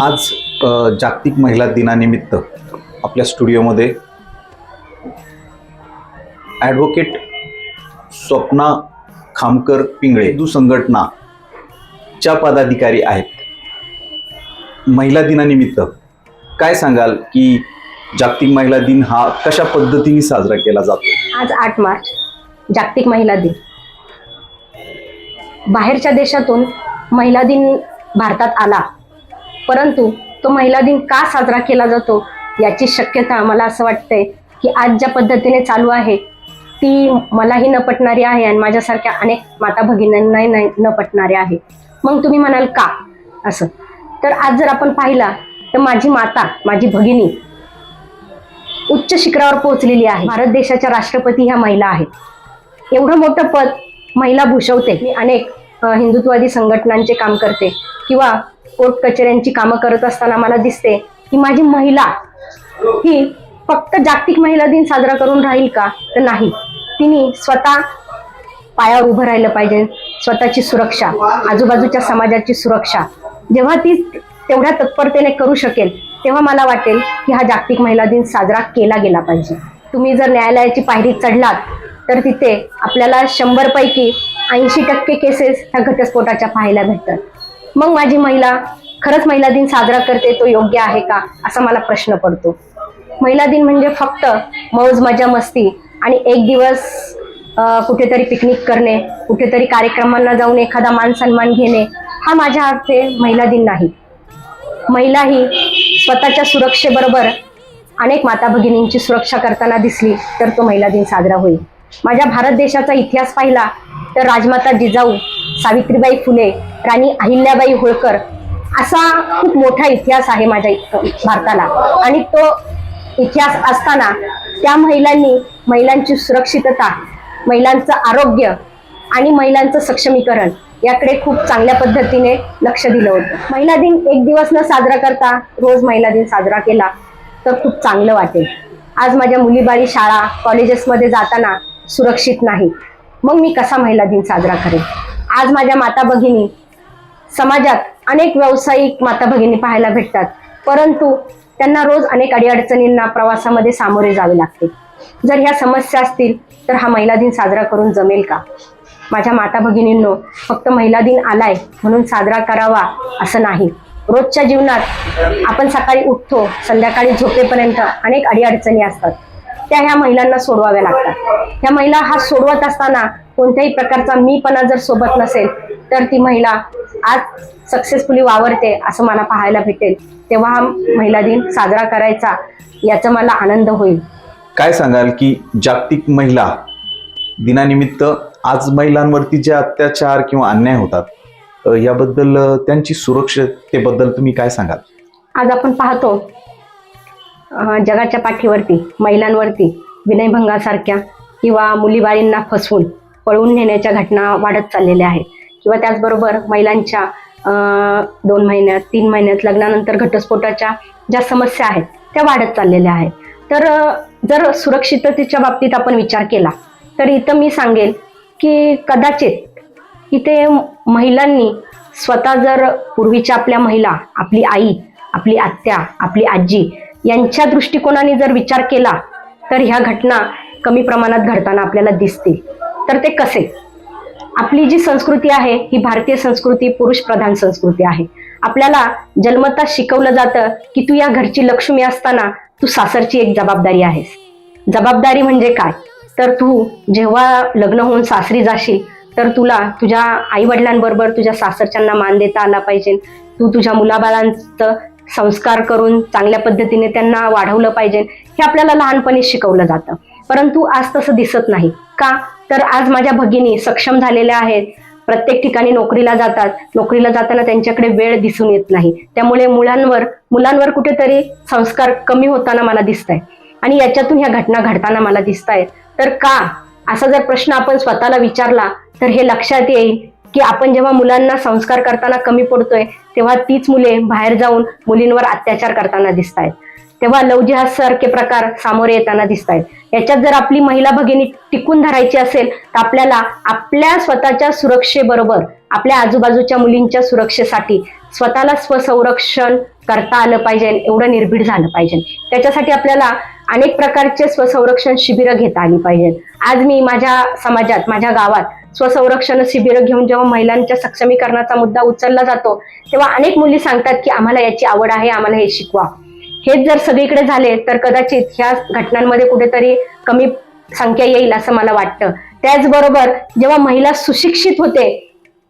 आज जागतिक महिला दिनानिमित्त आपल्या स्टुडिओमध्ये ॲडव्होकेट स्वप्ना खामकर पिंगळे हिंदू संघटनाच्या पदाधिकारी आहेत। महिला दिनानिमित्त काय सांगाल की जागतिक महिला दिन हा कशा पद्धतीने साजरा केला जातो? आज 8 मार्च जागतिक महिला दिन। बाहेरच्या देशातून महिला दिन भारतात आला, परंतु तो महिला दिन का साजरा केला जातो याची शक्यता मला असं वाटतंय की आज ज्या पद्धतीने चालू आहे ती मलाही न पटणारी आहे आणि माझ्यासारख्या अनेक माता भगिनींनाही न पटणारी आहे। मग तुम्ही म्हणाल का असं? तर आज जर आपण पाहिला तर माझी माता, माझी भगिनी उच्च शिखरावर पोहोचलेली आहे। भारत देशाच्या राष्ट्रपती ह्या महिला आहेत। एवढं मोठं पद महिला भूषवते। मी अनेक हिंदुत्ववादी संघटनांचे काम करते किंवा कोर्ट कचेऱ्यांची कामं करत असताना मला दिसते की माझी महिला ही फक्त जागतिक महिला दिन साजरा करून राहील का? तर नाही, तिने स्वतः पायावर उभं राहिलं पाहिजे। स्वतःची सुरक्षा, आजूबाजूच्या समाजाची सुरक्षा जेव्हा ती तेवढ्या तत्परतेने करू शकेल तेव्हा मला वाटेल की हा जागतिक महिला दिन साजरा केला गेला पाहिजे। तुम्ही जर न्यायालयाची पायरी चढलात तर तिथे आपल्याला 100 पैकी 80% केसेस ह्या घटस्फोटाच्या पाहायला भेटतात। मग माझी महिला खरंच महिला दिन साजरा करते तो योग्य आहे का असा मला प्रश्न पडतो। महिला दिन म्हणजे फक्त मौज मजा मस्ती आणि एक दिवस कुठेतरी पिकनिक करणे, कुठेतरी कार्यक्रमांना जाऊन एखादा मान सन्मान घेणे हा माझ्या अर्थे महिला दिन नाही। महिला ही स्वतःच्या सुरक्षेबरोबर अनेक माता भगिनींची सुरक्षा करताना दिसली तर तो महिला दिन साजरा होईल। माझ्या भारत देशाचा इतिहास पाहिला तर राजमाता जिजाऊ, सावित्रीबाई फुले, राणी अहिल्याबाई होळकर असा खूप मोठा इतिहास आहे माझ्या भारताला। आणि तो इतिहास असताना त्या महिलांनी महिलांची सुरक्षितता, महिलांचं आरोग्य आणि महिलांचं सक्षमीकरण याकडे खूप चांगल्या पद्धतीने लक्ष दिलं होतं। महिला दिन एक दिवस न साजरा करता रोज महिला दिन साजरा केला तर खूप चांगलं वाटेल। आज माझ्या मुलीबाळी शाळा कॉलेजेसमध्ये जाताना सुरक्षित नाही, मग मी कसा महिला दिन साजरा करेन? आज माझ्या माता भगिनी समाजात अनेक व्यावसायिक माता भगिनी पाहायला भेटतात, परंतु त्यांना रोज अनेक अडीअडचणींना प्रवासामध्ये सामोरे जावे लागते। जर ह्या समस्या असतील तर हा महिला दिन साजरा करून जमेल का? माझ्या माता भगिनींनो, फक्त महिला दिन आलाय म्हणून साजरा करावा असं नाही। रोजच्या जीवनात आपण सकाळी उठतो, संध्याकाळी झोपेपर्यंत अनेक अडीअडचणी असतात, त्या ह्या महिलांना सोडवाव्या लागतात। ह्या महिला हा सोडवत असताना कोणत्याही प्रकारचा मीपणा जर सोबत नसेल तर ती महिला आज सक्सेसफुली वावरते असं मला पाहायला भेटेल। तेव्हा हा महिला दिन साजरा करायचा याचा मला आनंद होईल। काय सांगाल की जागतिक महिला दिनानिमित्त आज महिलांवरती जे अत्याचार किंवा अन्याय होतात याबद्दल, त्यांची सुरक्षिततेबद्दल तुम्ही काय सांगाल? आज आपण पाहतो जगाच्या पाठीवरती महिलांवरती विनयभंगासारख्या किंवा मुलीबाळींना फसवून पळवून नेण्याच्या घटना वाढत चाललेल्या आहेत किंवा त्याचबरोबर महिलांच्या 2 महिन्यात 3 महिन्यात लग्नानंतर घटस्फोटाच्या ज्या समस्या आहेत त्या वाढत चाललेल्या आहेत। तर जर सुरक्षिततेच्या बाबतीत आपण विचार केला तर इथं मी सांगेल की कदाचित इथे महिलांनी स्वतः जर पूर्वीच्या आपल्या महिला, आपली आई, आपली आत्या, आपली आजी यांच्या दृष्टिकोनाने जर विचार केला तर ह्या घटना कमी प्रमाणात घडताना आपल्याला दिसतील। तर ते कसे? आपली जी संस्कृती आहे ही भारतीय संस्कृती पुरुष प्रधान संस्कृती आहे। आपल्याला जन्मतः शिकवलं जातं की तू या घरची लक्ष्मी असताना तू सासरची एक जबाबदारी आहेस। जबाबदारी म्हणजे काय? तर तू जेव्हा लग्न होऊन सासरी जाशील तर तुला तुझ्या आई वडिलांबरोबर तुझ्या सासरच्यांना मान देता आला पाहिजे। तू तुझ्या मुलाबाळांचं संस्कार करून चांगल्या पद्धतीने त्यांना वाढवलं पाहिजे, हे आपल्याला लहानपणी शिकवलं जातं। परंतु आज तसं दिसत नाही का? तर आज माझ्या भगिनी सक्षम झालेल्या आहेत, प्रत्येक ठिकाणी नोकरीला जातात, नोकरीला जाताना त्यांच्याकडे वेळ दिसून येत नाही, त्यामुळे मुलांवर कुठेतरी संस्कार कमी होताना मला दिसत आहे आणि याच्यातून ह्या घटना घडताना मला दिसत आहेत। तर का असा जर प्रश्न आपण स्वतःला विचारला तर हे लक्षात येईल की आपण जेव्हा मुलांना संस्कार करताना कमी पडतोय तेव्हा तीच मुले बाहेर जाऊन मुलींवर अत्याचार करताना दिसत आहेत, तेव्हा लव्ह जिहाद सारखे प्रकार सामोरे येताना दिसत आहेत। याच्यात जर आपली महिला भगिनी टिकून धरायची असेल तर आपल्याला आपल्या स्वतःच्या सुरक्षेबरोबर आपल्या आजूबाजूच्या मुलींच्या सुरक्षेसाठी स्वतःला स्वसंरक्षण करता आलं पाहिजे, एवढं निर्भीड झालं पाहिजे. त्याच्यासाठी आपल्याला अनेक प्रकारचे स्वसंरक्षण शिबिरं घेता आली पाहिजे. आज मी माझ्या समाजात, माझ्या गावात स्वसंरक्षण शिबिरं घेऊन जेव्हा महिलांच्या सक्षमीकरणाचा मुद्दा उचलला जातो, तेव्हा अनेक मुली सांगतात की आम्हाला याची आवड आहे, आम्हाला हे शिकवा. हेच जर सगळीकडे झाले तर कदाचित ह्या घटनांमध्ये कुठेतरी कमी संख्या येईल असं मला वाटतं. त्याचबरोबर जेव्हा महिला सुशिक्षित होते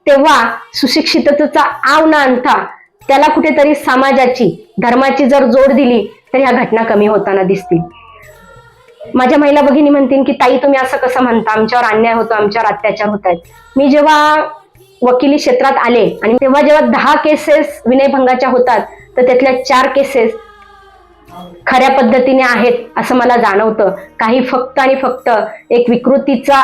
तेव्हा सुशिक्षिततेचा आव न आणता त्याला कुठेतरी समाजाची, धर्माची जर जोड दिली तर ह्या घटना कमी होताना दिसतील. माझ्या महिला भगिनी म्हणतील की ताई तुम्ही असं कसं म्हणता, आमच्यावर अन्याय होतो, आमच्यावर अत्याचार होत आहेत. मी जेव्हा वकिली क्षेत्रात आले आणि तेव्हा जेव्हा 10 केसेस विनयभंगाच्या होतात तर त्यातल्या 4 केसेस खऱ्या पद्धतीने आहेत असं मला जाणवतं. काही फक्त आणि फक्त एक विकृतीचा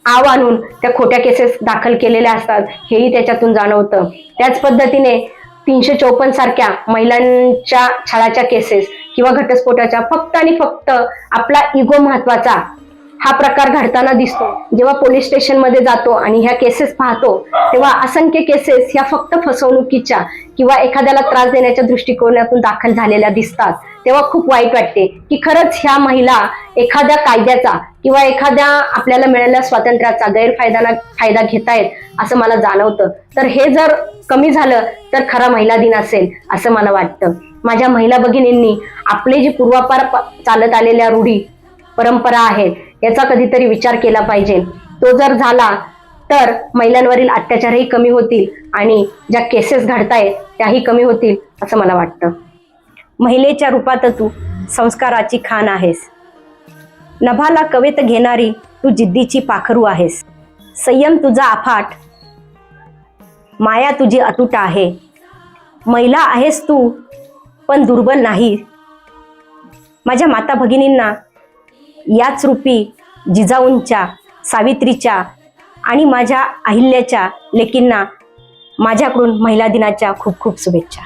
आव आणून त्या खोट्या केसेस दाखल केलेल्या असतात, हेही त्याच्यातून जाणवतं. त्याच पद्धतीने 354 सारख्या महिलांच्या छळाच्या केसेस किंवा घटस्फोटाच्या फक्त आणि फक्त आपला इगो महत्वाचा हा प्रकार घडताना दिसतो. जेव्हा पोलीस स्टेशनमध्ये जातो आणि ह्या केसेस पाहतो तेव्हा असंख्य केसेस ह्या फक्त फसवणुकीच्या किंवा एखाद्याला त्रास देण्याच्या दृष्टिकोनातून दाखल झालेल्या दिसतात. तेव्हा खूप वाईट वाटते की खरंच ह्या महिला एखाद्या कायद्याचा किंवा एखाद्या आपल्याला मिळालेल्या स्वातंत्र्याचा फायदा घेतायत असं मला जाणवतं. तर हे जर कमी झालं तर खरा महिला दिन असेल असं मला वाटतं. माझ्या महिला भगिनींनी आपले जे पूर्वापार चालत आलेल्या रूढी परंपरा आहेत याचा कधीतरी विचार केला पाहिजे. तो जर झाला तर महिलांवरील अत्याचारही कमी होतील आणि ज्या केसेस घडतायत त्याही कमी होतील असं मला वाटतं. महिलेच्या रूपात तू संस्काराची खान आहेस, नभाला कवेत घेणारी तू जिद्दीची पाखरू आहेस. संयम तुझा अफाट, माया तुझी अतूट आहे. महिला आहेस तू पण दुर्बल नाही. माझ्या माता भगिनींना याच रूपी जिजाऊंच्या, सावित्रीच्या आणि माझ्या अहिल्याच्या लेकींना माझ्याकडून महिला दिनाच्या खूप खूप शुभेच्छा.